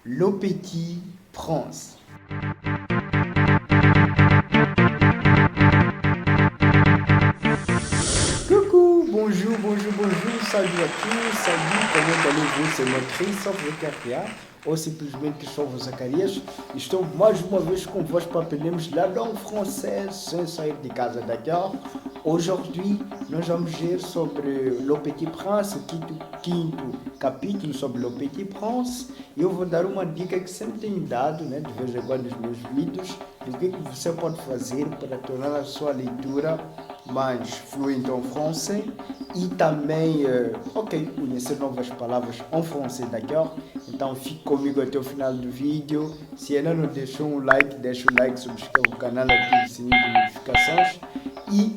Le Petit Prince. Coucou, bonjour, bonjour, bonjour, salut à tous, salut, comment allez-vous? C'est moi, Christophe Zakaria, ou simplesmente Christophe Zacarias. Estou mais uma vez convosco para aprendermos la langue française sem sair de casa, d'accord? Aujourd'hui, nós vamos ver sobre Le Petit Prince, o quinto capítulo sobre Le Petit Prince. E eu vou dar uma dica que sempre tenho dado, né, de vez em quando nos meus vídeos, do que você pode fazer para tornar a sua leitura mais fluente em francês e também, conhecer novas palavras em francês, d'accord? Então fique comigo até o final do vídeo. Se ainda não deixou um like, deixa o like, subscreva o canal, ative o sininho de notificações e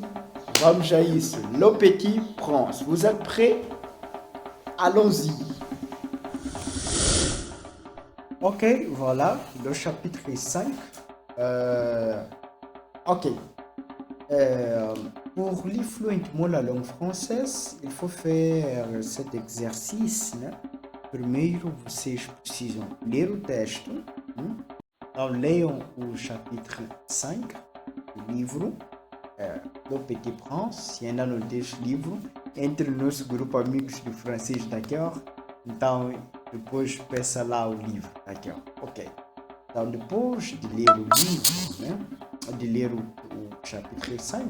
vamos a isso. Le Petit Prince. Vous êtes prêts? Allons-y. Ok, voilà, le chapitre 5. Ok. Pour lire fluentement la langue française, il faut faire cet exercice, né? Primeiro, vocês precisam ler o texto. Então, leiam o chapitre 5 do livro Le Petit Prince. Se ainda não tem esse livro, entre no nosso grupo Amigos de Francês, d'accord? Então, depois peça lá o livro, d'accord? Ok. Então, depois de ler o livro, né? De ler o chapitre 5,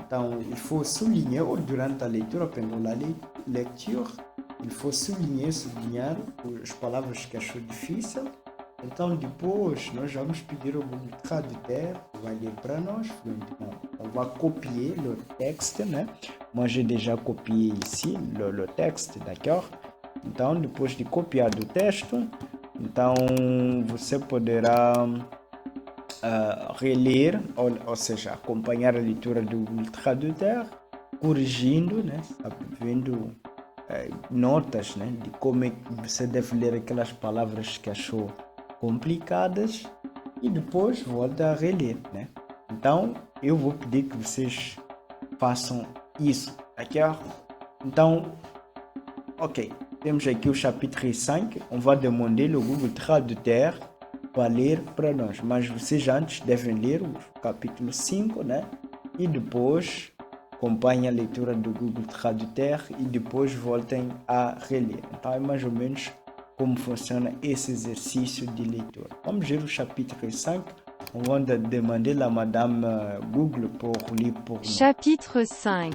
então, il faut souligner, ou durante a leitura, pendant la lecture, il faut sublinhar as palavras que achou difícil. Então, depois, nós vamos pedir ao Google Traduteur, que vai ler para nós, fluentement. On va copier le texte, né? Moi, j'ai déjà copié ici le texte, d'accord? Então, depois de copiar o texto, então, você poderá reler, ou seja, acompanhar a leitura do Google Tradutor, corrigindo, né? Vendo notas, né? De como é que você deve ler aquelas palavras que achou complicadas e depois volta a reler, né? Então, eu vou pedir que vocês façam isso, d'accord? Então, ok, temos aqui o chapitre 5, on va demander o Google Tradutor para ler para nós, mas vocês antes devem ler o capítulo 5, né? E depois acompanhem a leitura do Google Tradutor e depois voltem a reler. Então é mais ou menos como funciona esse exercício de leitura. Vamos ver o chapitre 5. On va demander à Madame Google pour lire pour nous. Chapitre 5.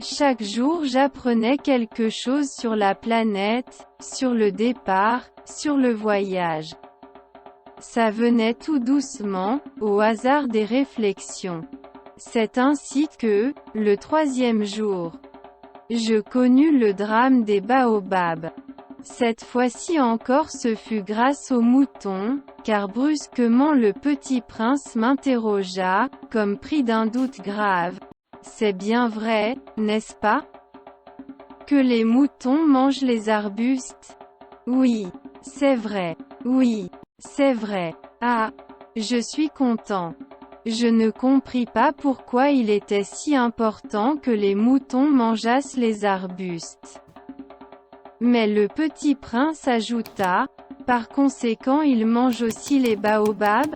Chaque jour j'apprenais quelque chose sur la planète, sur le départ, sur le voyage. Ça venait tout doucement, au hasard des réflexions. C'est ainsi que, le troisième jour, je connus le drame des baobabs. Cette fois-ci encore ce fut grâce aux moutons, car brusquement le petit prince m'interrogea, comme pris d'un doute grave. C'est bien vrai, n'est-ce pas? Que les moutons mangent les arbustes? Oui, c'est vrai. Oui, c'est vrai. Ah, je suis content. Je ne compris pas pourquoi il était si important que les moutons mangeassent les arbustes. Mais le petit prince ajouta, par conséquent ils mangent aussi les baobabs?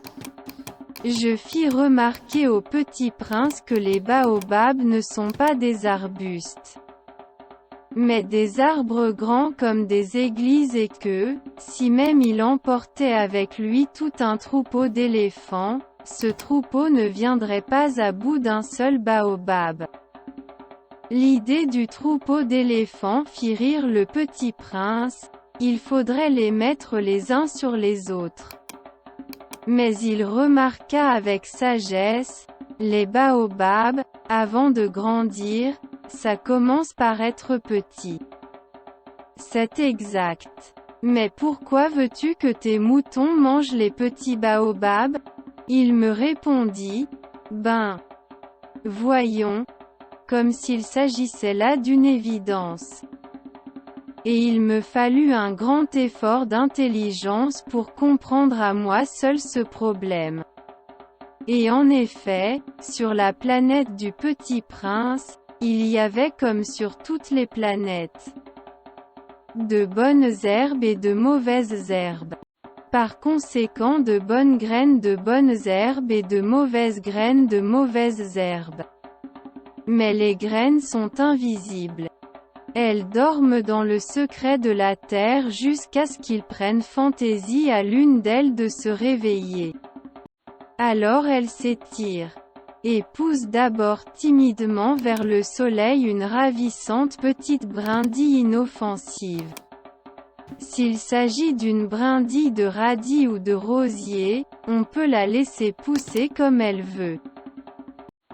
Je fis remarquer au petit prince que les baobabs ne sont pas des arbustes, mais des arbres grands comme des églises et que, si même il emportait avec lui tout un troupeau d'éléphants, ce troupeau ne viendrait pas à bout d'un seul baobab. L'idée du troupeau d'éléphants fit rire le petit prince, il faudrait les mettre les uns sur les autres. Mais il remarqua avec sagesse, les baobabs, avant de grandir, ça commence par être petit. C'est exact. Mais pourquoi veux-tu que tes moutons mangent les petits baobabs? Il me répondit, ben, voyons, comme s'il s'agissait là d'une évidence. Et il me fallut un grand effort d'intelligence pour comprendre à moi seul ce problème. Et en effet, sur la planète du Petit Prince, il y avait comme sur toutes les planètes, de bonnes herbes et de mauvaises herbes. Par conséquent, de bonnes graines de bonnes herbes et de mauvaises graines de mauvaises herbes. Mais les graines sont invisibles. Elles dorment dans le secret de la terre jusqu'à ce qu'il prenne fantaisie à l'une d'elles de se réveiller. Alors elles s'étirent et poussent d'abord timidement vers le soleil une ravissante petite brindille inoffensive. S'il s'agit d'une brindille de radis ou de rosier, on peut la laisser pousser comme elle veut.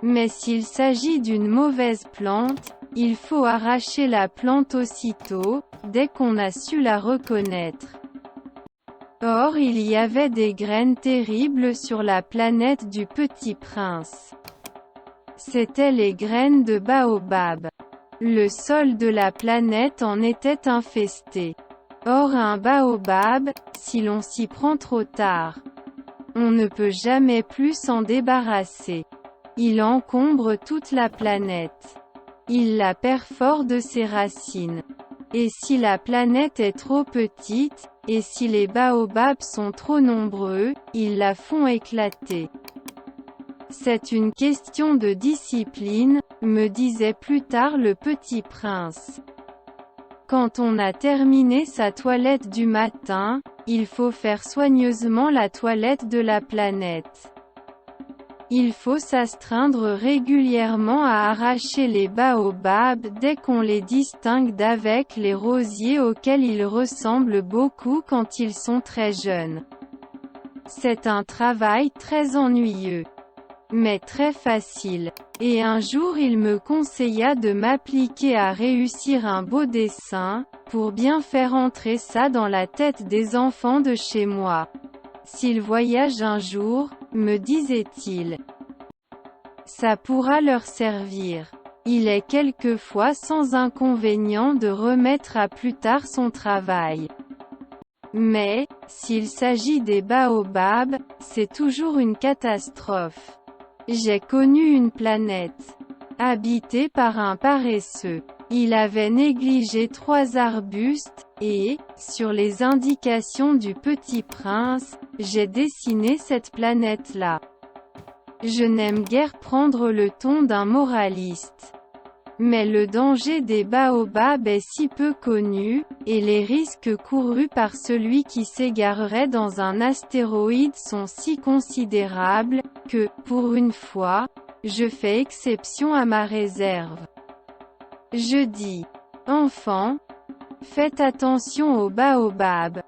Mais s'il s'agit d'une mauvaise plante, il faut arracher la plante aussitôt, dès qu'on a su la reconnaître. Or il y avait des graines terribles sur la planète du Petit Prince. C'étaient les graines de baobab. Le sol de la planète en était infesté. Or un baobab, si l'on s'y prend trop tard, on ne peut jamais plus s'en débarrasser. Il encombre toute la planète. Il la perfore de ses racines. Et si la planète est trop petite, et si les baobabs sont trop nombreux, ils la font éclater. C'est une question de discipline, me disait plus tard le Petit Prince. Quand on a terminé sa toilette du matin, il faut faire soigneusement la toilette de la planète. Il faut s'astreindre régulièrement à arracher les baobabs dès qu'on les distingue d'avec les rosiers auxquels ils ressemblent beaucoup quand ils sont très jeunes. C'est un travail très ennuyeux, mais très facile. Et un jour il me conseilla de m'appliquer à réussir un beau dessin, pour bien faire entrer ça dans la tête des enfants de chez moi. S'ils voyagent un jour, me disait-il, ça pourra leur servir. Il est quelquefois sans inconvénient de remettre à plus tard son travail. Mais, s'il s'agit des baobabs, c'est toujours une catastrophe. J'ai connu une planète habitée par un paresseux. Il avait négligé 3 arbustes, et, sur les indications du Petit Prince, j'ai dessiné cette planète-là. Je n'aime guère prendre le ton d'un moraliste. Mais le danger des baobabs est si peu connu, et les risques courus par celui qui s'égarerait dans un astéroïde sont si considérables, que, pour une fois, je fais exception à ma réserve. Je dis, enfants, faites attention aux baobabs.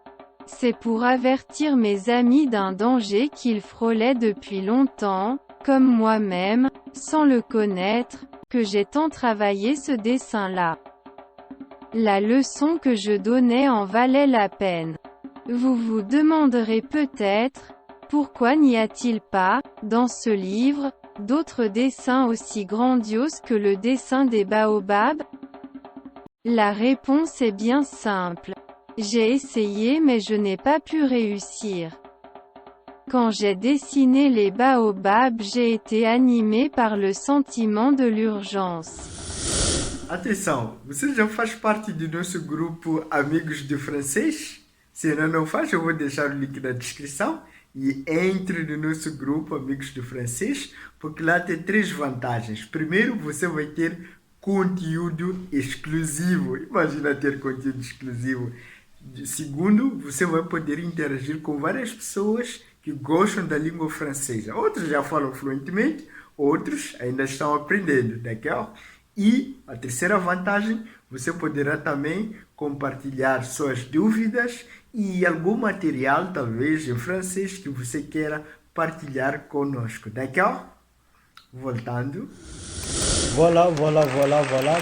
C'est pour avertir mes amis d'un danger qu'ils frôlaient depuis longtemps, comme moi-même, sans le connaître, que j'ai tant travaillé ce dessin-là. La leçon que je donnais en valait la peine. Vous vous demanderez peut-être, pourquoi n'y a-t-il pas, dans ce livre, d'autres dessins aussi grandioses que le dessin des baobabs? La réponse est bien simple. J'ai essayé mais je n'ai pas pu réussir. Quand j'ai dessiné les baobabs, j'ai été animé par le sentiment de l'urgence. Atenção, você já faz parte do nosso grupo Amigos de Francês? Se ainda não faz, eu vou deixar o link na descrição e entre no nosso grupo Amigos de Francês, porque lá tem 3 vantagens. Primeiro, você vai ter conteúdo exclusivo. Imagina ter conteúdo exclusivo. Segundo, você vai poder interagir com várias pessoas que gostam da língua francesa. Outros já falam fluentemente, outros ainda estão aprendendo, d'accord? E a terceira vantagem, você poderá também compartilhar suas dúvidas e algum material, talvez em francês, que você queira partilhar conosco, d'accord? Voltando. Voilà.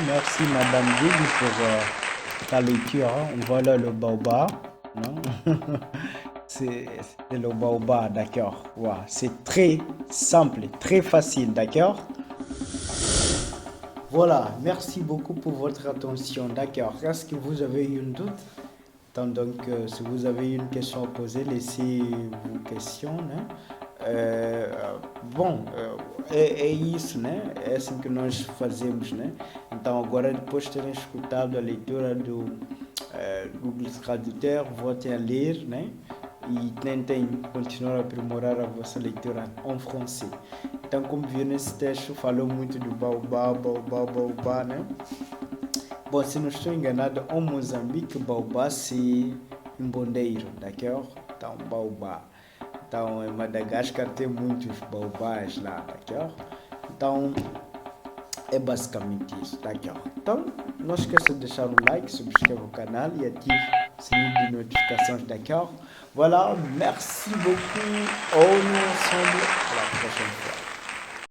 Merci Madame Guigui pour ta lecture. Voilà le baobab. Non? C'est le baobab, d'accord. Wow. C'est très simple, très facile, d'accord? Voilà, merci beaucoup pour votre attention, d'accord. Est-ce que vous avez un doute? Donc, si vous avez une question à poser, laissez vos questions, né? É isso, né? É assim que nós fazemos, né? Então, agora, depois de terem escutado a leitura do Google Tradutor, voltem a ler, né? e tentem continuar a aprimorar a vossa leitura em francês. Então, como viu nesse texto, falou muito do baobá, né? Bom, se não estou enganado, em Moçambique, baobá se um bondeiro, d'accord? Então, baobá. Então, em Madagascar tem muitos baobás lá, d'accord? Então, é basicamente isso, d'accord? Então, não esqueça de deixar um like, subscreva o canal e ative o sininho de notificações, d'accord? Voilà, merci beaucoup. On est ensemble. À la prochaine fois.